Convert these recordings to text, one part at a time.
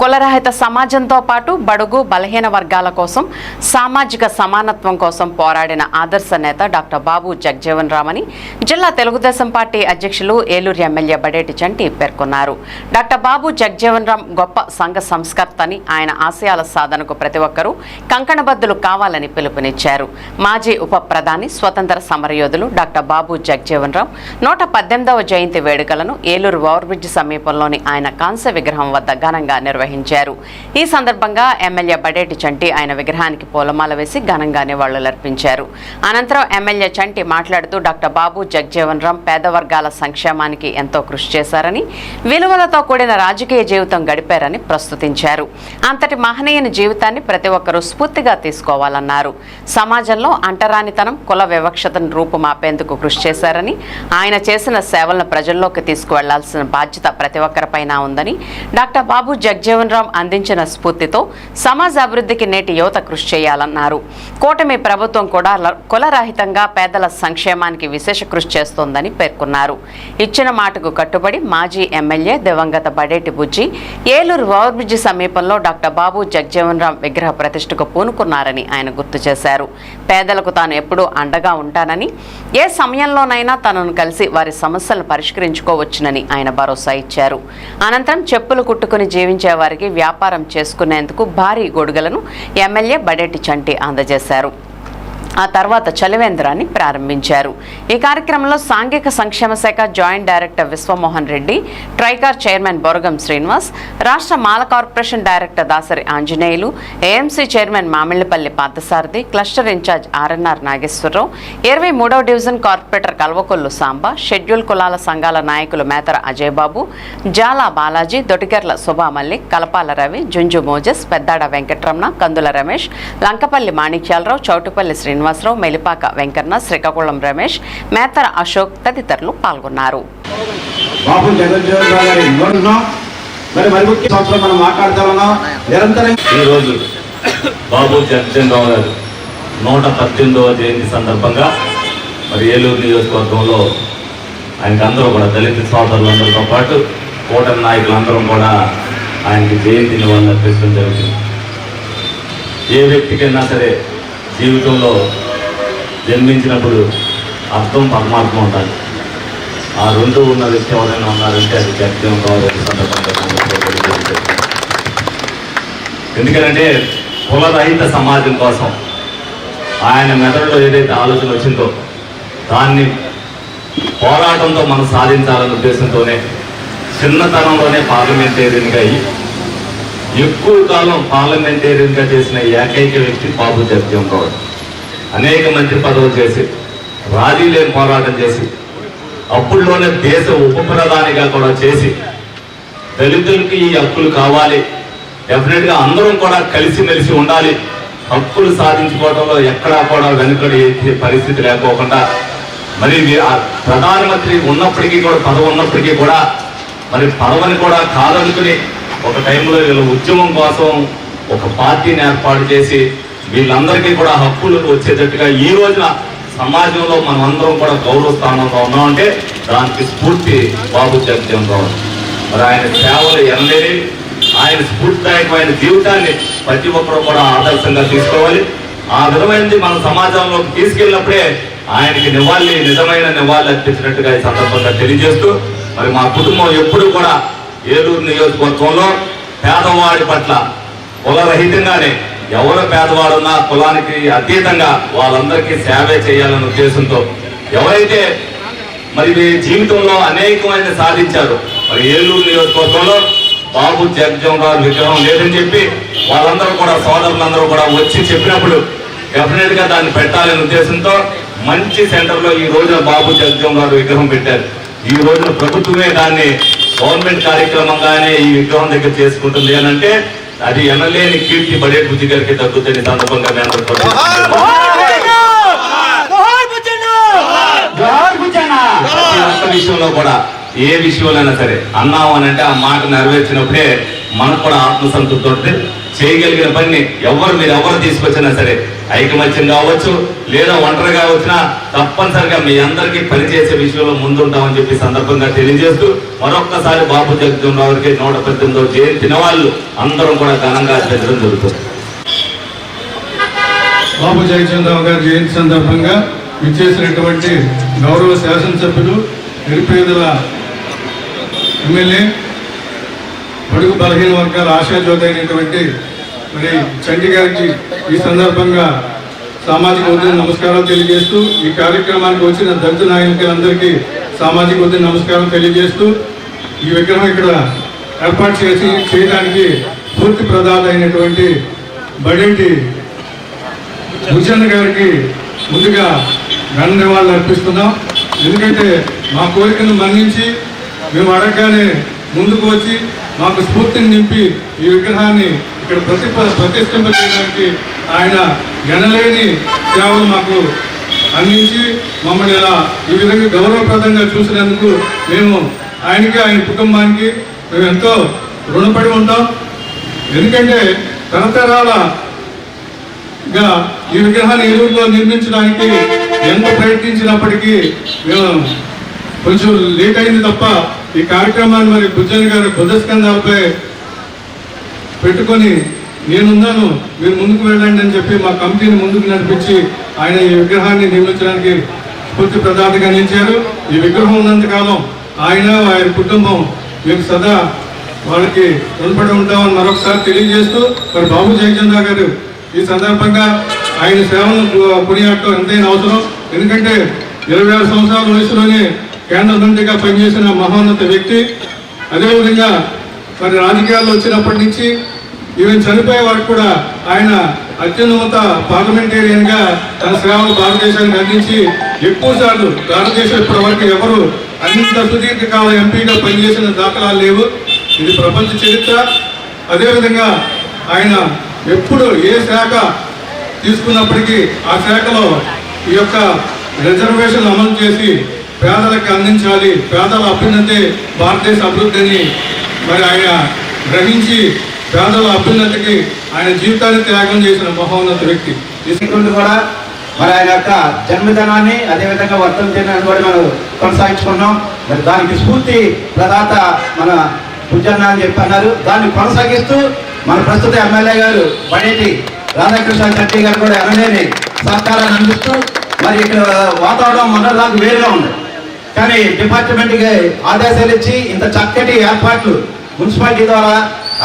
కులరహిత సమాజంతో పాటు బడుగు బలహీన వర్గాల కోసం సామాజిక సమానత్వం కోసం పోరాడిన ఆదర్శ నేత డాక్టర్ బాబు జగజ్జీవన్ రామ్ అని జిల్లా తెలుగుదేశం పార్టీ అధ్యక్షులు ఏలూరు ఎమ్మెల్యే బడేటి చంటి పేర్కొన్నారు. డాక్టర్ బాబు జగజ్జీవన్ రామ్ గొప్ప సంఘ సంస్కర్త అని, ఆయన ఆశయాల సాధనకు ప్రతి ఒక్కరూ కంకణబద్దులు కావాలని పిలుపునిచ్చారు. మాజీ ఉప ప్రధాని స్వతంత్ర సమరయోధులు డాక్టర్ బాబు జగజ్జీవన్ రామ్ 118వ జయంతి వేడుకలను ఏలూరు ఓవర్ బ్రిడ్జ్ సమీపంలోని ఆయన కాంస్య విగ్రహం వద్ద ఘనంగా నిర్వహించారు. ఈ సందర్భంగా ఎమ్మెల్యే బడేటి చంటి ఆయన విగ్రహానికి పూలమాల వేసి ఘనంగా నివాళులర్పించారు. అనంతరం ఎమ్మెల్యే చంటి మాట్లాడుతూ డాక్టర్ బాబు జగజ్జీవన్ రామ్ పేద వర్గాల సంక్షేమానికి ఎంతో కృషి చేశారని, విలువలతో కూడిన రాజకీయ జీవితం గడిపారని ప్రస్తుతించారు. అంతటి మహనీయుని జీవితాన్ని ప్రతి ఒక్కరూ స్ఫూర్తిగా తీసుకోవాలన్నారు. సమాజంలో అంటరానితనం, కుల వివక్షతను రూపుమాపేందుకు కృషి చేశారని, ఆయన చేసిన సేవలను ప్రజల్లోకి తీసుకువెళ్లాల్సిన బాధ్యత ప్రతి ఒక్కరిపైన ఉందని, డాక్టర్ బాబు జగజ్జీవన్ రామ్ అందించిన స్ఫూర్తితో సమాజ అభివృద్ధికి నేటి యువత కృషి చేయాలన్నారు. కూటమి ప్రభుత్వం కూడా కులరహితంగా పేదల సంక్షేమానికి విశేష కృషి చేస్తోందని పేర్కొన్నారు. ఇచ్చిన మాటకు కట్టుబడి మాజీ ఎమ్మెల్యే దివంగత బడేటి బుజ్జి ఏలూరు ఓవర్ బ్రిడ్జి సమీపంలో డాక్టర్ బాబు జగజ్జీవన్ రామ్ విగ్రహ ప్రతిష్టకు పూనుకున్నారని ఆయన గుర్తు చేశారు. పేదలకు తాను ఎప్పుడూ అండగా ఉంటానని, ఏ సమయంలోనైనా తనను కలిసి వారి సమస్యలను పరిష్కరించుకోవచ్చునని ఆయన భరోసా ఇచ్చారు. అనంతరం చెప్పులు కుట్టుకుని జీవించే వారికి వ్యాపారం చేసుకునేందుకు భారీ గొడుగులను ఎమ్మెల్యే బడేటి చంటి అందజేశారు. ఆ తర్వాత చలివేంద్రాన్ని ప్రారంభించారు. ఈ కార్యక్రమంలో సాంఘిక సంక్షేమ శాఖ joint director Viswamohan Reddy, Tricor chairman Boragam Srinivas, రాష్ట్ర Mala corporation director Dasari Anjaneyulu, AMC chairman Mamillapalli Parthasarathi, cluster in-charge RNR Nageswararao, 23వ division corporator Kalvakollu Samba, schedule కులాల సంఘాల నాయకులు మేతర అజయ్ బాబు, జాలా బాలాజీ, దొటికెర్ల శుభామల్లిక్, కలపాల రవి, జుంజు మోజెస్, పెద్దాడ వెంకటరమణ, కందుల రమేష్, లంకపల్లి మాణిక్యాలరావు, చౌటుపల్లి శ్రీనివాసరావు, మెలిపాక వెంకన్న, శ్రీకాకుళం రమేష్, మేతర అశోక్ తదితరులు పాల్గొన్నారు. ఈరోజు బాబు జగజ్జీవన్ రామ్ గారు 118వ జయంతి సందర్భంగా మరి ఏలూరు నియోజకవర్గంలో ఆయనకి అందరూ కూడా దళిత సోదరులందరితో పాటు కూటమి నాయకులందరం కూడా ఆయనకి జయంతి నివాళులు అర్పించడం జరుగుతుంది. ఏ వ్యక్తికైనా సరే జీవితంలో జన్మించినప్పుడు అర్థం పరమాత్మ ఉండాలి. ఆ రెండు ఉన్న వ్యక్తి ఎవరైనా ఉన్నారంటే అది జగజ్జీవన్ రామ్ గారి సందర్భంగా. ఎందుకంటే కులరహిత సమాజం కోసం ఆయన మెదడులో ఏదైతే ఆలోచన వచ్చిందో దాన్ని పోరాటంతో మనం సాధించాలనే ఉద్దేశంతోనే చిన్నతనంలోనే పార్లమెంటేరియన్గా అయ్యి ఎక్కువ కాలం పార్లమెంటేరియన్గా చేసిన ఏకైక వ్యక్తి బాబు జగజ్జీవన్ రామ్. అనేక మంత్రి పదవులు చేసి, రాజీ లేని పోరాటం చేసి, అప్పుడులోనే దేశ ఉప ప్రధానిగా కూడా చేసి, దళితులకి ఈ హక్కులు కావాలి, డెఫినెట్గా అందరం కూడా కలిసిమెలిసి ఉండాలి, హక్కులు సాధించుకోవడంలో ఎక్కడా కూడా వెనుకడి పరిస్థితి లేకోకుండా, మరి ప్రధానమంత్రి ఉన్నప్పటికీ కూడా పదవి ఉన్నప్పటికీ కూడా మరి పదవిని కూడా కాదనుకుని ఒక టైంలో వీళ్ళ ఉద్యమం కోసం ఒక పార్టీని ఏర్పాటు చేసి వీళ్ళందరికీ కూడా హక్కులు వచ్చేటట్టుగా ఈ రోజున సమాజంలో మనం అందరం కూడా గౌరవ స్థానంలో ఉన్నామంటే దానికి స్ఫూర్తి బాబు జగజ్జీవన్ రామ్. మరి ఆయన సేవలు ఎనలేని, ఆయన స్ఫూర్తిదాయకమైన జీవితాన్ని ప్రతి ఒక్కరూ కూడా ఆదర్శంగా తీసుకోవాలి. ఆ విధమైనది మన సమాజంలోకి తీసుకెళ్ళినప్పుడే ఆయనకి నిజమైన నివాళి అర్పించినట్టుగా ఈ సందర్భంగా తెలియజేస్తూ, మరి మా కుటుంబం ఎప్పుడు కూడా ఏలూరు నియోజకవర్గంలో పేదవాడి పట్ల కులరహితంగానే, ఎవరు పేదవాడున్నా కులానికి అతీతంగా వాళ్ళందరికీ సేవే చేయాలనే ఉద్దేశంతో ఎవరైతే మరి జీవితంలో అనేకమైన సాధించారు, మరి ఏలూరు నియోజకవర్గంలో బాబు జగజ్జీవన్ రామ్ విగ్రహం లేదని చెప్పి వాళ్ళందరూ కూడా సోదరులందరూ కూడా వచ్చి చెప్పినప్పుడు డెఫినెట్గా దాన్ని పెట్టాలనే ఉద్దేశంతో మంచి సెంటర్లో ఈ రోజున బాబు జగజ్జీవన్ రామ్ విగ్రహం పెట్టారు. ఈ రోజున ప్రభుత్వమే దాన్ని గవర్నమెంట్ కార్యక్రమంగానే ఈ విగ్రహం దగ్గర చేసుకుంటుంది అని అంటే అది ఎనలేని కీర్తి బడేటి బుజ్జి గారికి తగ్గుతుంది. సందర్భంగా విషయంలో కూడా ఏ విషయంలోనైనా సరే అన్నాం అని అంటే ఆ మాట నెరవేర్చినప్పుడే మనకు కూడా ఆత్మసంతృప్తి ఉంటుంది. చేయగలిగిన పని మీరు ఎవరు తీసుకొచ్చినా సరే, ఐకమత్యం కావచ్చు లేదా ఒంటరిగా వచ్చినా తప్పనిసరిగా మీ అందరికీ పనిచేసే విషయంలో ముందుంటామని చెప్పి సందర్భంగా తెలియజేస్తూ మరొక్కసారి బాబు జగజ్జీవన్ రావు గారికి 118వ జయంతి వాళ్ళు అందరం కూడా ఘనంగా ఆచరించడం జరుగుతుంది. బాబు జగజ్జీవన్ రావు గారి జయంతి సందర్భంగా విచ్చేసినటువంటి గౌరవ శాసనసభ్యులు, నిరుపేదల ఎమ్మెల్యే, బడుగు బలహీన వర్గాల ఆశాజ్యోతి అయినటువంటి మరి చంటి గారికి ఈ సందర్భంగా సామాజిక ఉద్యమ నమస్కారాలు తెలియజేస్తూ, ఈ కార్యక్రమానికి వచ్చిన దళిత నాయకులందరికీ సామాజిక ఉద్యమ నమస్కారం తెలియజేస్తూ, ఈ విగ్రహం ఇక్కడ ఏర్పాటు చేయడానికి పూర్తి ప్రదాత అయినటువంటి బడేటి భుజన్న గారికి ముందుగా ఘన నివాళులు అర్పిస్తున్నాం. ఎందుకంటే మా కోరికను మన్నించి మేము అడగగానే ముందుకు వచ్చి మాకు స్ఫూర్తిని నింపి ఈ విగ్రహాన్ని ఇక్కడ ప్రతిష్ఠింప చేయడానికి ఆయన ఎనలేని సేవలు మాకు అందించి మమ్మల్ని ఇలా ఈ విధంగా గౌరవప్రదంగా చూసినందుకు మేము ఆయనకి, ఆయన కుటుంబానికి మేము ఎంతో రుణపడి ఉంటాం. ఎందుకంటే తరతరాలుగా ఈ విగ్రహాన్ని ఏలూరులో నిర్మించడానికి ఎంత ప్రయత్నించినప్పటికీ మేము కొంచెం లేట్ అయింది తప్ప ఈ కార్యక్రమాన్ని మరి భుజన్ గారు బుధస్కంధాలపై పెట్టుకొని నేనున్నాను, మీరు ముందుకు వెళ్ళండి అని చెప్పి మా కమిటీని ముందుకు నడిపించి ఆయన ఈ విగ్రహాన్ని నిర్మించడానికి పూర్తి ప్రదాతగా నిలిచారు. ఈ విగ్రహం ఉన్నంతకాలం ఆయన, ఆయన కుటుంబం మీకు సదా వాళ్ళకి రుణపడి ఉంటామని మరొకసారి తెలియజేస్తూ, మరి బాబు జగజ్జీవన్ రావు గారు ఈ సందర్భంగా ఆయన సేవలను కొనియాడటం ఎంతైనా అవసరం. ఎందుకంటే 26 సంవత్సరాల వయసులోనే కేంద్ర మంత్రిగా పనిచేసిన మహోన్నత వ్యక్తి. అదేవిధంగా మరి రాజకీయాల్లో వచ్చినప్పటి నుంచి ఈవెన్ చనిపోయే వరకు కూడా ఆయన అత్యున్నత పార్లమెంటేరియన్గా తన సేవలు భారతదేశానికి అందించి ఎక్కువ సార్లు భారతదేశం ఇప్పటి వరకు ఎవరు అంత సుదీర్ఘకాల ఎంపీగా పనిచేసిన దాఖలాలు లేవు. ఇది ప్రపంచ చరిత్ర. అదేవిధంగా ఆయన ఎప్పుడు ఏ శాఖ తీసుకున్నప్పటికీ ఆ శాఖలో ఈ యొక్క రిజర్వేషన్ అమలు చేసి పేదలకు అందించాలి, పేదల అభ్యున్నతే భారతదేశ అభివృద్ధి అని మరి ఆయన గ్రహించి పేదల అభ్యున్నతికి ఆయన జీవితాన్ని త్యాగం చేసిన మహోన్నత వ్యక్తి. తీసుకుంటూ కూడా మరి ఆయన యొక్క జన్మదినాన్ని అదేవిధంగా వర్ధంతిని కూడా మనం కొనసాగించుకున్నాం. మరి దానికి స్ఫూర్తి ప్రదాత మన భుజన్న అని చెప్పి అన్నారు. దాన్ని కొనసాగిస్తూ మన ప్రస్తుత ఎమ్మెల్యే గారు బడేటి రాధాకృష్ణ చట్టి గారు కూడా ఎనలేని సహకారాన్ని అందిస్తూ మరి ఇక్కడ వాతావరణం మొన్నటిదాకా వేరుగా ఉంది. కానీ డిపార్ట్మెంట్కి ఆదేశాలు ఇచ్చి ఇంత చక్కటి ఏర్పాట్లు మున్సిపాలిటీ ద్వారా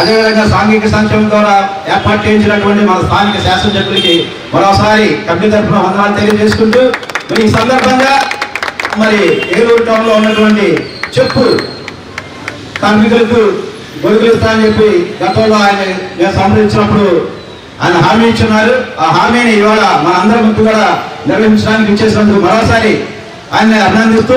అదేవిధంగా సాంఘిక సంక్షేమం ద్వారా ఏర్పాటు చేయించినటువంటి మన స్థానిక శాసనసభ్యులకి మరోసారి కమిటీ తరఫున వందనాలు తెలియజేసుకుంటూ, మరి ఈ సందర్భంగా మరి ఏలూరు టౌన్లో ఉన్నటువంటి చెప్పులు కార్మికులకు గొడుగులు ఇస్తానని చెప్పి గతంలో ఆయన మేము సంప్రదించినప్పుడు ఆయన హామీ ఇచ్చున్నారు. ఆ హామీని ఇవాళ మన అందరి ముందు కూడా నిర్వహించడానికి ఇచ్చేసినందుకు మరోసారి ఆయన అభినందిస్తూ